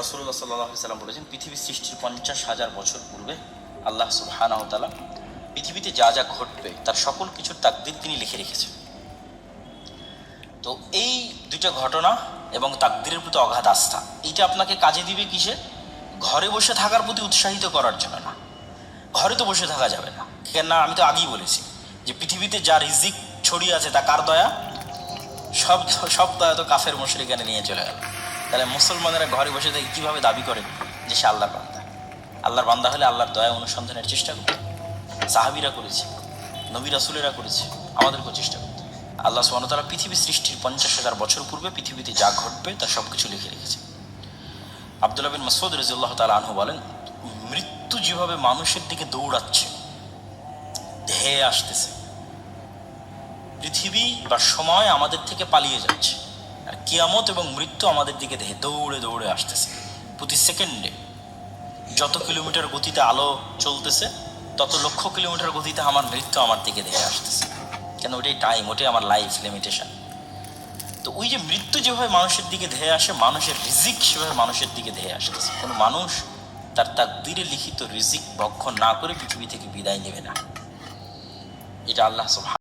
রাসূলুল্লাহ সাল্লাল্লাহু আলাইহি সাল্লাম বলেছেন, পৃথিবী সৃষ্টির 50,000 বছর পূর্বে আল্লাহ সুবহানাহু ওয়া তাআলা পৃথিবীতে যা যা ঘটবে তার সকল কিছুর তাকদীর তিনি লিখে রেখেছেন। তো এই দুইটা ঘটনা এবং তাকদীরের প্রতি অগাধ আস্থা, এইটা আপনাকে কাজে দিবে কিসে? ঘরে বসে থাকার প্রতি উৎসাহিত করার জন্য না। ঘরে তো বসে থাকা যাবে না, কেন না? আমি তো আগেই বলেছি যে পৃথিবীতে যা রিজিক ছড়িয়ে আছে তা কার দয়া? সব সব দয়া তো কাফের মুশরিকানে নিয়ে চলে গেল। তাহলে মুসলমানেরা ঘরে বসে থেকে কীভাবে দাবি করে যে সে আল্লাহর বান্দা? আল্লাহর বান্দা হলে আল্লাহর দয়া অনুসন্ধানের চেষ্টা করতে। সাহাবীরা করেছে, নবী রাসূলেরা করেছে, আমাদেরকেও চেষ্টা করতে। আল্লাহ সুবহানাহু ওয়া তাআলা পৃথিবী সৃষ্টির 50,000 বছর পূর্বে পৃথিবীতে যা ঘটবে তার সব কিছু লিখে রেখেছে। আব্দুল্লাহ বিন মাসউদ রাদিয়াল্লাহু তাআলা আনহু বলেন, মৃত্যু যেভাবে মানুষের দিকে দৌড়াচ্ছে, ধেয়ে আসতেছে, পৃথিবী বা সময় আমাদের থেকে পালিয়ে যাচ্ছে, আর কিয়ামত এবং মৃত্যু আমাদের দিকে দৌড়ে দৌড়ে আসতেছে। প্রতি সেকেন্ডে যত কিলোমিটার গতিতে আলো চলতেছে, তত লক্ষ কিলোমিটার গতিতে আমার মৃত্যু আমার দিকে ধেয়ে আসতেছে। কেন? ওটাই টাইম, ওটাই আমার লাইফ লিমিটেশন। তো ওই যে মৃত্যু যেভাবে মানুষের দিকে ধেয়ে আসে, মানুষের রিজিক সেভাবে মানুষের দিকে ধেয়ে আসতেছে। কোনো মানুষ তার তাকদীরে লিখিত রিজিক ভক্ষণ না করে পৃথিবী থেকে বিদায় নেবে না। এটা আল্লাহ সুবহানাহু